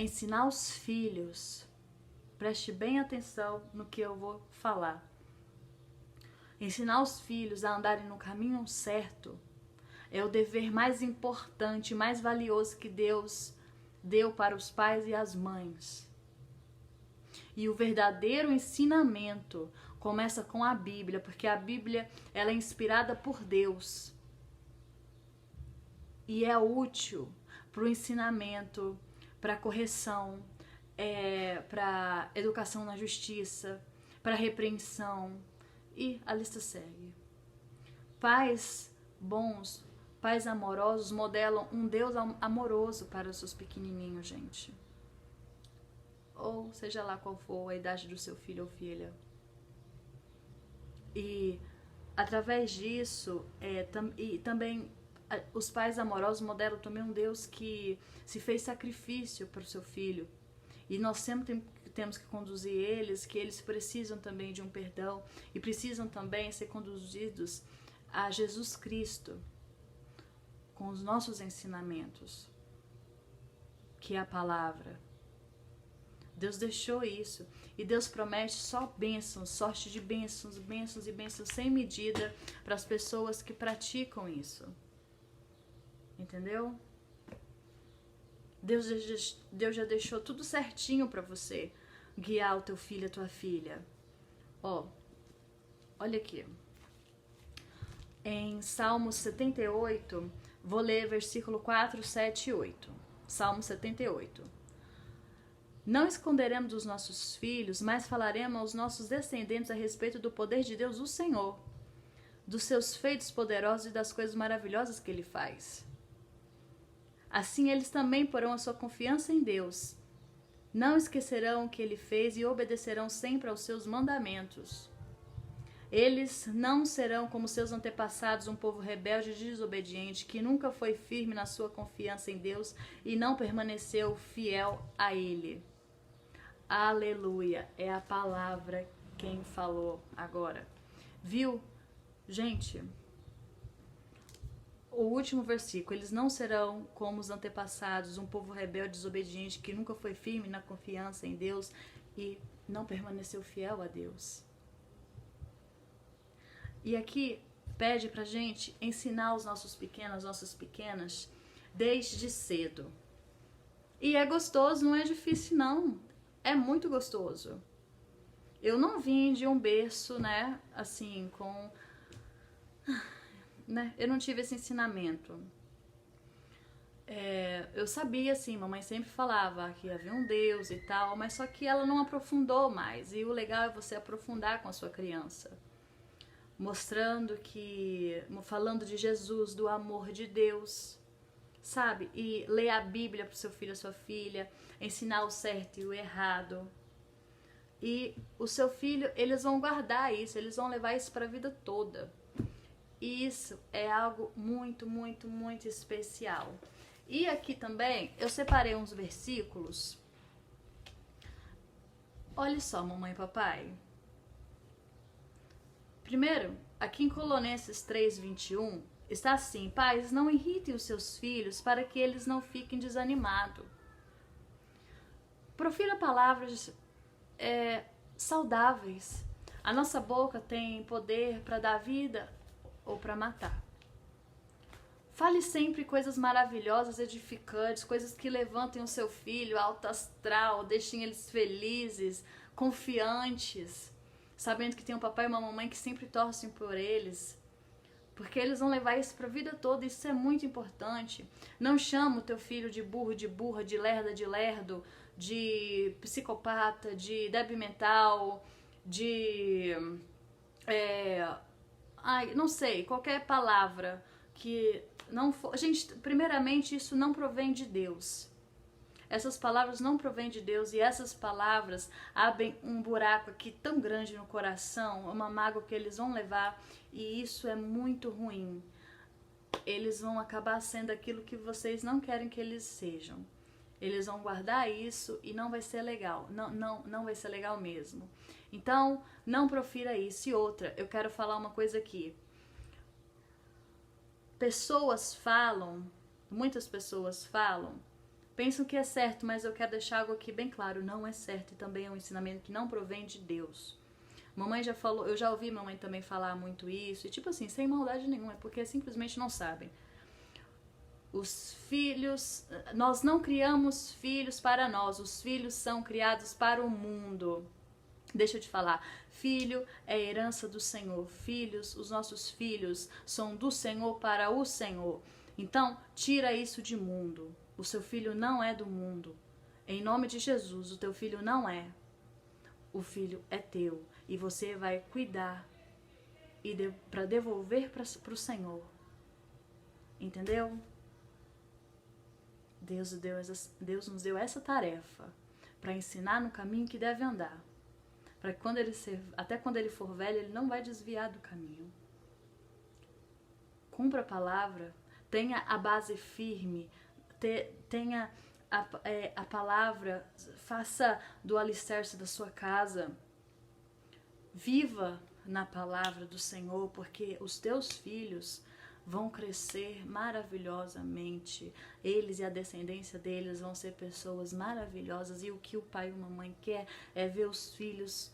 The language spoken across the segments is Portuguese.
ensinar os filhos, preste bem atenção no que eu vou falar. Ensinar os filhos a andarem no caminho certo é o dever mais importante, mais valioso que Deus deu para os pais e as mães. E o verdadeiro ensinamento começa com a Bíblia, porque a Bíblia ela é inspirada por Deus. E é útil para o ensinamento, para a correção, para educação na justiça, para repreensão, e a lista segue. Pais bons, pais amorosos modelam um Deus amoroso para os seus pequenininhos, gente. Ou seja lá qual for a idade do seu filho ou filha. E através disso, também os pais amorosos modelam também um Deus que se fez sacrifício para o seu filho. E nós sempre temos que conduzir eles, que eles precisam também de um perdão e precisam também ser conduzidos a Jesus Cristo com os nossos ensinamentos, que é a palavra. Deus deixou isso e Deus promete só bênçãos, sorte de bênçãos, bênçãos e bênçãos sem medida para as pessoas que praticam isso. Entendeu? Deus já deixou tudo certinho para você guiar o teu filho, a tua filha. Olha aqui. Em Salmo 78, vou ler versículo 4, 7 e 8. Salmo 78. Não esconderemos dos nossos filhos, mas falaremos aos nossos descendentes a respeito do poder de Deus, o Senhor, dos seus feitos poderosos e das coisas maravilhosas que Ele faz. Assim eles também porão a sua confiança em Deus. Não esquecerão o que Ele fez e obedecerão sempre aos seus mandamentos. Eles não serão como seus antepassados, um povo rebelde e desobediente, que nunca foi firme na sua confiança em Deus e não permaneceu fiel a Ele. Aleluia, é a palavra quem falou agora. Viu? Gente, o último versículo, eles não serão como os antepassados, um povo rebelde, desobediente, que nunca foi firme na confiança em Deus e não permaneceu fiel a Deus. E aqui pede pra gente ensinar os nossos pequenos, nossas pequenas, desde cedo. E é gostoso, não é difícil não. É muito gostoso. Eu não vim de um berço, né, assim, com... né, eu não tive esse ensinamento. Eu sabia, assim, mamãe sempre falava que havia um Deus e tal, mas só que ela não aprofundou mais. E o legal é você aprofundar com a sua criança. Mostrando que... falando de Jesus, do amor de Deus, sabe? E ler a Bíblia pro seu filho, a sua filha, ensinar o certo e o errado. E o seu filho, eles vão guardar isso, eles vão levar isso para a vida toda. E isso é algo muito, muito, muito especial. E aqui também, eu separei uns versículos. Olha só, mamãe e papai. Primeiro, aqui em Colossenses 3:21, está assim: pais, não irritem os seus filhos para que eles não fiquem desanimados. Profira palavras saudáveis. A nossa boca tem poder para dar vida ou para matar. Fale sempre coisas maravilhosas, edificantes, coisas que levantem o seu filho alto astral, deixem eles felizes, confiantes, sabendo que tem um papai e uma mamãe que sempre torcem por eles, porque eles vão levar isso para a vida toda. Isso é muito importante. Não chama o teu filho de burro, de burra, de lerda, de lerdo, de psicopata, de débil mental, de... não sei, qualquer palavra que não for... Gente, primeiramente, isso não provém de Deus. Essas palavras não provêm de Deus e essas palavras abrem um buraco aqui tão grande no coração, uma mágoa que eles vão levar, e isso é muito ruim. Eles vão acabar sendo aquilo que vocês não querem que eles sejam. Eles vão guardar isso e não vai ser legal. Não vai ser legal mesmo. Então, não profira isso. E outra, eu quero falar uma coisa aqui. Muitas pessoas falam, pensam que é certo, mas eu quero deixar algo aqui bem claro, não é certo e também é um ensinamento que não provém de Deus. Mamãe já falou, eu já ouvi mamãe também falar muito isso, e tipo assim, sem maldade nenhuma, é porque simplesmente não sabem. Os filhos, nós não criamos filhos para nós, os filhos são criados para o mundo. Deixa eu te falar, filho é herança do Senhor, filhos, os nossos filhos são do Senhor para o Senhor. Então, tira isso de mundo. O seu filho não é do mundo. Em nome de Jesus, o teu filho não é. O filho é teu e você vai cuidar e para devolver para o Senhor. Entendeu? Deus nos deu essa tarefa para ensinar no caminho que deve andar. Para que até quando ele for velho, ele não vai desviar do caminho. Cumpra a palavra, tenha a base firme, tenha a palavra, faça do alicerce da sua casa. Viva na palavra do Senhor, porque os teus filhos vão crescer maravilhosamente. Eles e a descendência deles vão ser pessoas maravilhosas. E o que o pai e a mamãe quer é ver os filhos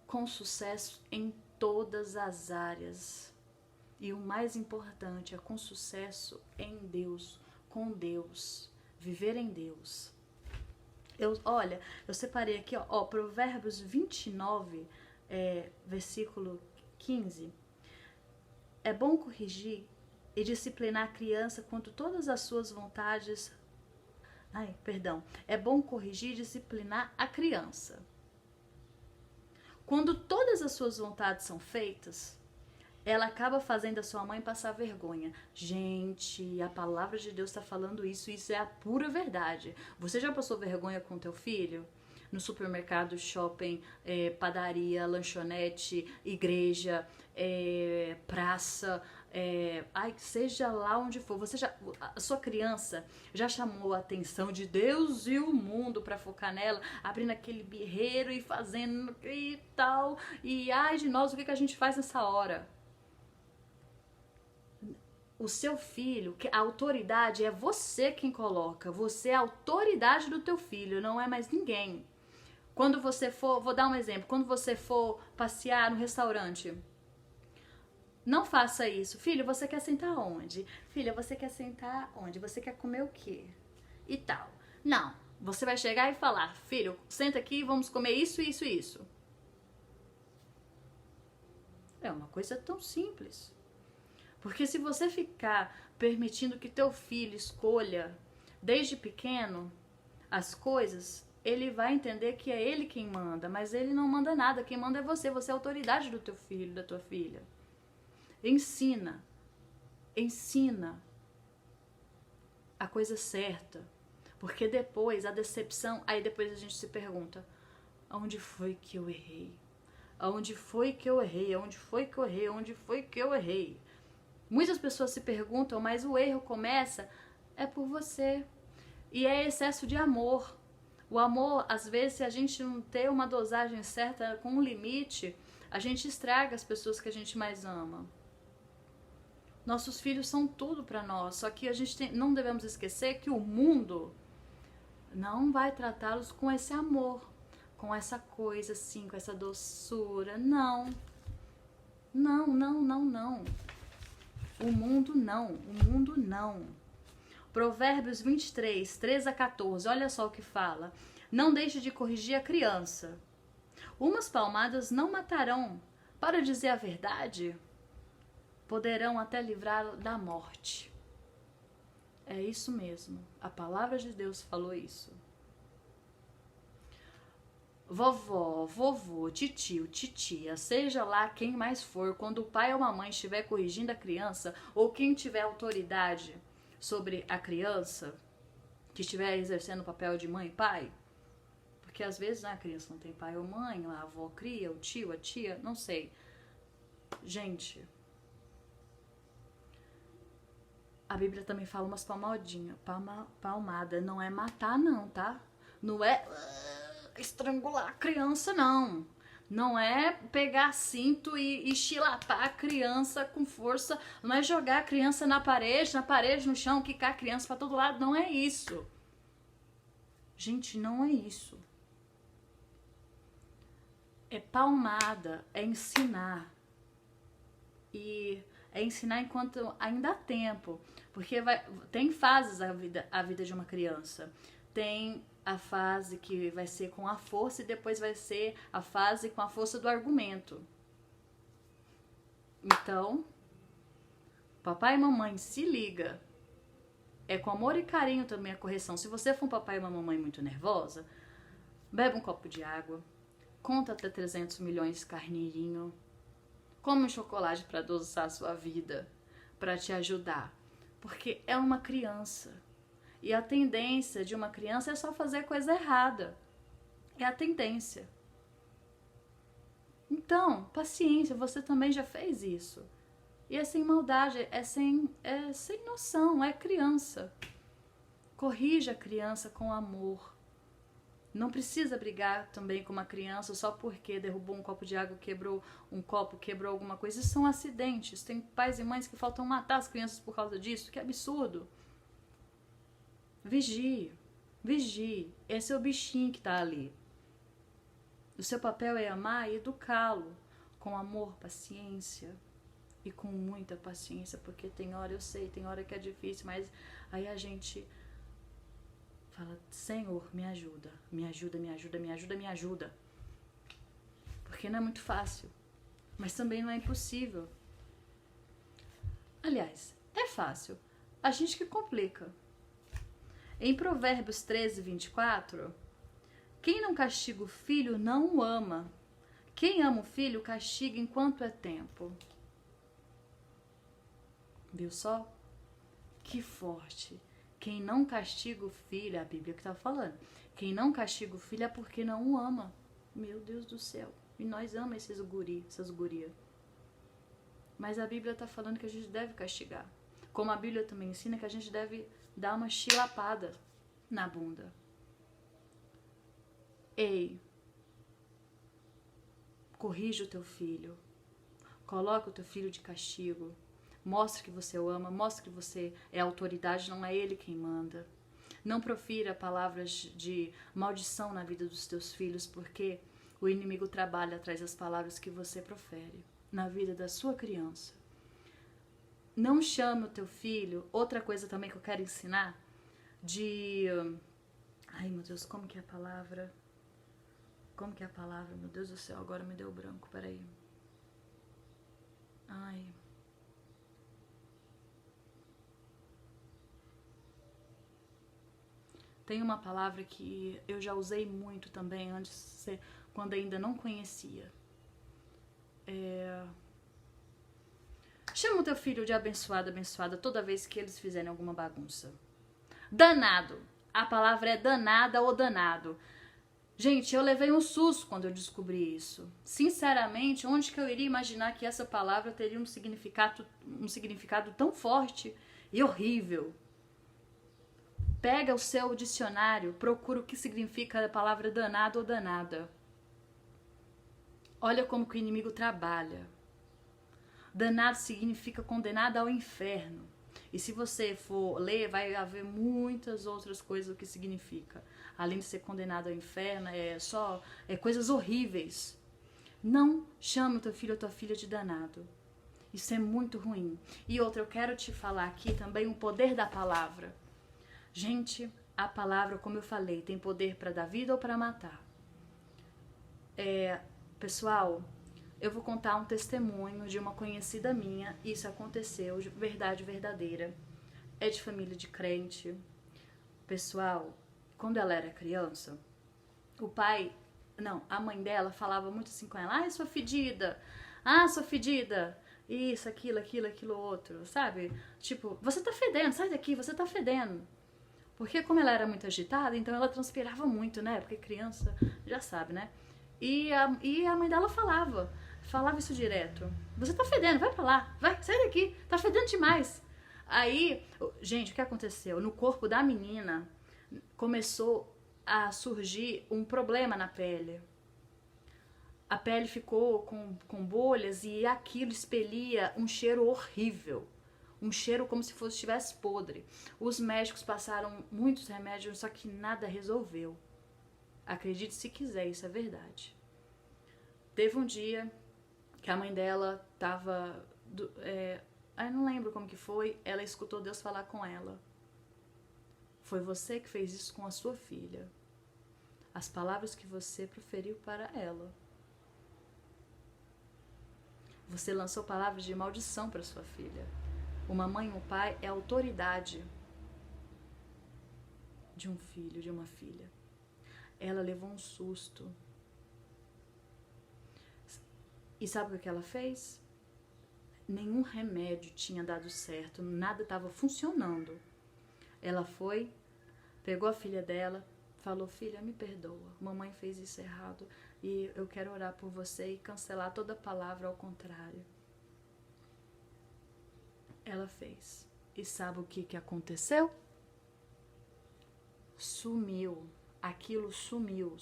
com sucesso em todas as áreas. E o mais importante é com sucesso em Deus, com Deus. Viver em Deus. Eu separei aqui, Provérbios 29, versículo 15. É bom corrigir e disciplinar a criança quando todas as suas vontades... É bom corrigir e disciplinar a criança. Quando todas as suas vontades são feitas, ela acaba fazendo a sua mãe passar vergonha. Gente, a palavra de Deus está falando isso é a pura verdade. Você já passou vergonha com teu filho? No supermercado, shopping, padaria, lanchonete, igreja, praça, seja lá onde for. A sua criança já chamou a atenção de Deus e o mundo para focar nela, abrindo aquele berreiro e fazendo e tal. E ai de nós, o que a gente faz nessa hora? O seu filho, a autoridade é você quem coloca. Você é a autoridade do teu filho, não é mais ninguém. Quando você for, vou dar um exemplo, quando você for passear no restaurante, não faça isso. Filho, você quer sentar onde? Filha, você quer sentar onde? Você quer comer o quê? E tal. Não, você vai chegar e falar, filho, senta aqui, vamos comer isso, isso e isso. É uma coisa tão simples. Porque se você ficar permitindo que teu filho escolha desde pequeno as coisas, ele vai entender que é ele quem manda, mas ele não manda nada, quem manda é você é a autoridade do teu filho, da tua filha. Ensina a coisa certa, porque depois a decepção, aí depois a gente se pergunta, aonde foi que eu errei? Aonde foi que eu errei? Aonde foi que eu errei? Aonde foi que eu errei? Muitas pessoas se perguntam, mas o erro começa por você. E é excesso de amor. O amor, às vezes, se a gente não ter uma dosagem certa, com um limite, a gente estraga as pessoas que a gente mais ama. Nossos filhos são tudo para nós, só que a gente não devemos esquecer que o mundo não vai tratá-los com esse amor, com essa coisa assim, com essa doçura. Não. Não, não, não, não. O mundo não. Provérbios 23, 13 a 14, olha só o que fala. Não deixe de corrigir a criança. Umas palmadas não matarão. Para dizer a verdade, poderão até livrá-la da morte. É isso mesmo. A palavra de Deus falou isso. Vovó, vovô, titio, titia, seja lá quem mais for, quando o pai ou a mãe estiver corrigindo a criança, ou quem tiver autoridade sobre a criança, que estiver exercendo o papel de mãe e pai, porque às vezes a criança não tem pai ou mãe, a avó cria, o tio, a tia, não sei. Gente, a Bíblia também fala umas palmadinhas, palmada, não é matar não, tá? Não é estrangular a criança, não. Não é pegar cinto e chilapar a criança com força. Não é jogar a criança na parede, no chão, quicar a criança pra todo lado. Não é isso. Gente, não é isso. É palmada, é ensinar. E é ensinar enquanto ainda há tempo. Porque tem fases a vida de uma criança. Tem a fase que vai ser com a força e depois vai ser a fase com a força do argumento. Então, papai e mamãe, se liga. É com amor e carinho também a correção. Se você for um papai e uma mamãe muito nervosa, bebe um copo de água, conta até 300 milhões de carneirinho, come um chocolate para adoçar a sua vida, para te ajudar. Porque é uma criança. E a tendência de uma criança é só fazer coisa errada. É a tendência. Então, paciência, você também já fez isso. E é sem maldade, é sem noção, é criança. Corrija a criança com amor. Não precisa brigar também com uma criança só porque derrubou um copo de água, quebrou um copo, quebrou alguma coisa. Isso são acidentes. Tem pais e mães que faltam matar as crianças por causa disso. Que absurdo. Vigie. Vigie. Esse é o bichinho que está ali. O seu papel é amar e educá-lo com amor, paciência e com muita paciência, porque tem hora, eu sei, tem hora que é difícil, mas aí a gente fala, Senhor, me ajuda, me ajuda, me ajuda, me ajuda, me ajuda. Porque não é muito fácil, mas também não é impossível. Aliás, é fácil, a gente que complica. Em Provérbios 13, 24... quem não castiga o filho não o ama. Quem ama o filho castiga enquanto é tempo. Viu só? Que forte. Quem não castiga o filho, é a Bíblia que está falando. Quem não castiga o filho é porque não o ama. Meu Deus do céu. E nós amamos essas gurias. Mas a Bíblia está falando que a gente deve castigar. Como a Bíblia também ensina que a gente deve dar uma chilapada na bunda. Ei, corrija o teu filho, coloca o teu filho de castigo, mostre que você o ama, mostre que você é autoridade, não é ele quem manda. Não profira palavras de maldição na vida dos teus filhos, porque o inimigo trabalha atrás das palavras que você profere na vida da sua criança. Não chame o teu filho, outra coisa também que eu quero ensinar, ai meu Deus, como que é a palavra? Como que é a palavra? Meu Deus do céu, agora me deu branco, peraí. Ai. Tem uma palavra que eu já usei muito também, quando ainda não conhecia. Chama o teu filho de abençoado, abençoada, toda vez que eles fizerem alguma bagunça. Danado. A palavra é danada ou danado. Gente, eu levei um susto quando eu descobri isso. Sinceramente, onde que eu iria imaginar que essa palavra teria um significado tão forte e horrível? Pega o seu dicionário, procura o que significa a palavra danado ou danada. Olha como que o inimigo trabalha. Danado significa condenado ao inferno. E se você for ler, vai haver muitas outras coisas o que significa. Além de ser condenado ao inferno, coisas horríveis. Não chame o teu filho ou tua filha de danado. Isso é muito ruim. E outra, eu quero te falar aqui também o poder da palavra. Gente, a palavra, como eu falei, tem poder para dar vida ou para matar. Pessoal, eu vou contar um testemunho de uma conhecida minha. Isso aconteceu, de verdade verdadeira. É de família de crente. Pessoal, quando ela era criança, a mãe dela falava muito assim com ela, ai, sua fedida, sua fedida, isso, aquilo outro, sabe? Tipo, você tá fedendo, sai daqui, você tá fedendo. Porque como ela era muito agitada, então ela transpirava muito, né? Porque criança já sabe, né? E a mãe dela falava isso direto. Você tá fedendo, vai pra lá, vai, sai daqui, tá fedendo demais. Aí, gente, o que aconteceu? No corpo da menina começou a surgir um problema na pele. A pele ficou com bolhas e aquilo expelia um cheiro horrível. Um cheiro como se estivesse podre. Os médicos passaram muitos remédios, só que nada resolveu. Acredite se quiser, isso é verdade. Teve um dia que a mãe dela tava... eu não lembro como que foi. Ela escutou Deus falar com ela. Foi você que fez isso com a sua filha. As palavras que você proferiu para ela. Você lançou palavras de maldição para sua filha. Uma mãe e um pai é a autoridade de um filho, de uma filha. Ela levou um susto. E sabe o que ela fez? Nenhum remédio tinha dado certo, nada estava funcionando. Ela foi, pegou a filha dela, falou: filha, me perdoa, mamãe fez isso errado e eu quero orar por você e cancelar toda palavra ao contrário. Ela fez. E sabe o que aconteceu? Sumiu. Aquilo sumiu.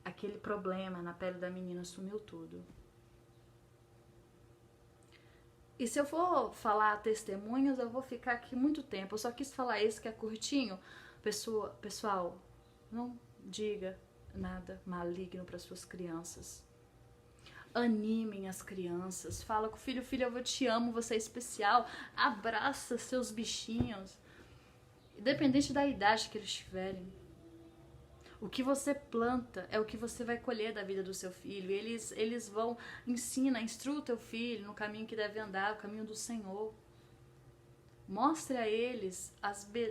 Aquele problema na pele da menina sumiu tudo. E se eu for falar testemunhos, eu vou ficar aqui muito tempo. Eu só quis falar esse que é curtinho. Pessoal, não diga nada maligno para suas crianças. Animem as crianças. Fala com o filho: filho, eu te amo, você é especial. Abraça seus bichinhos. Independente da idade que eles tiverem. O que você planta é o que você vai colher da vida do seu filho. Eles vão, instrua o teu filho no caminho que deve andar, o caminho do Senhor. Mostre a eles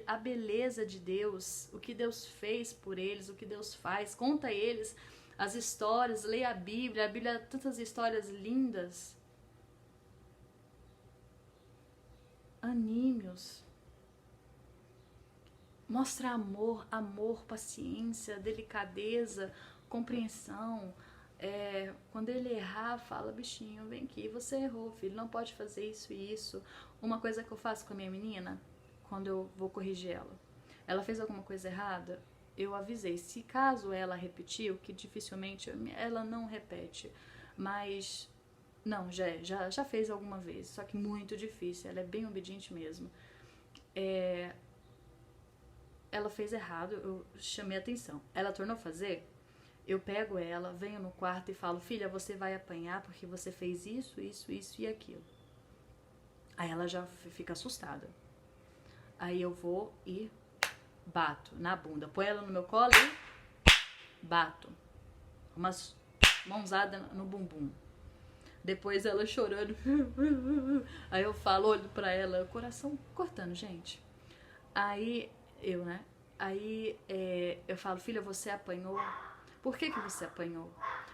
a beleza de Deus, o que Deus fez por eles, o que Deus faz. Conta a eles as histórias, leia a Bíblia tantas histórias lindas. Anime-os. Mostra amor, paciência, delicadeza, compreensão. Quando ele errar, fala: bichinho, vem aqui, você errou, filho, não pode fazer isso e isso. Uma coisa que eu faço com a minha menina, quando eu vou corrigir ela fez alguma coisa errada, eu avisei. Se caso ela repetiu, que dificilmente ela não repete, mas não, já fez alguma vez, só que muito difícil, ela é bem obediente mesmo. Ela fez errado, eu chamei a atenção. Ela tornou a fazer, eu pego ela, venho no quarto e falo: filha, você vai apanhar porque você fez isso e aquilo. Aí ela já fica assustada. Aí eu vou e bato na bunda. Põe ela no meu colo e bato. Umas mãozadas no bumbum. Depois ela chorando. Aí eu falo, olho pra ela, coração cortando, gente. Aí eu falo: filha, você apanhou? Por que você apanhou?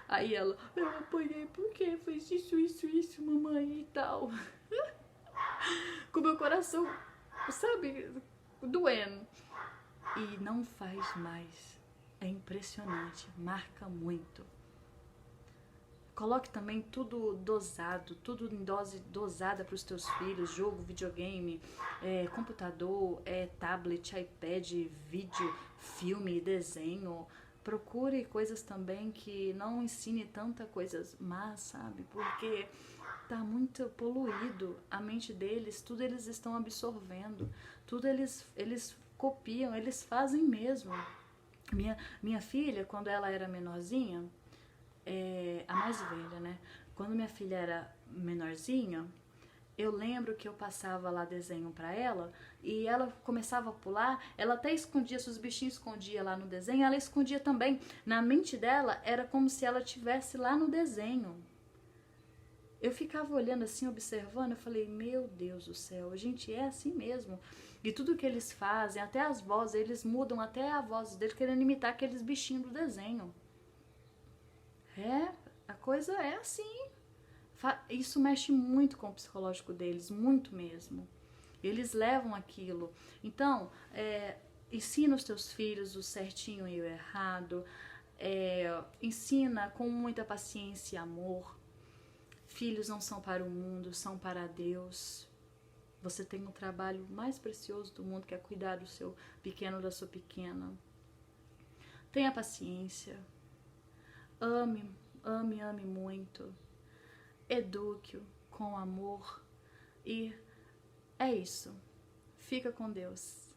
Aí ela: eu apanhei porque fez isso, mamãe, e tal. Com meu coração, sabe, doendo. E não faz mais. É impressionante, marca muito. Coloque também tudo dosado, tudo em dose dosada para os teus filhos: jogo, videogame, computador, tablet, iPad, vídeo, filme, desenho. Procure coisas também que não ensine tanta coisas más, sabe? Porque tá muito poluído a mente deles, tudo eles estão absorvendo, tudo eles copiam, eles fazem mesmo. Minha filha, quando ela era menorzinha, a mais velha, né? Quando minha filha era menorzinha, eu lembro que eu passava lá desenho pra ela e ela começava a pular, ela até escondia, se os bichinhos escondiam lá no desenho, ela escondia também. Na mente dela, era como se ela estivesse lá no desenho. Eu ficava olhando assim, observando, eu falei: meu Deus do céu, gente, é assim mesmo. E tudo que eles fazem, até as vozes, eles mudam até a voz deles, querendo imitar aqueles bichinhos do desenho. A coisa é assim. Isso mexe muito com o psicológico deles, muito mesmo. Eles levam aquilo. Então, ensina os teus filhos o certinho e o errado. Ensina com muita paciência e amor. Filhos não são para o mundo, são para Deus. Você tem o trabalho mais precioso do mundo, que é cuidar do seu pequeno ou da sua pequena. Tenha paciência. Ame muito. Eduque-o com amor e É isso. Fica com Deus.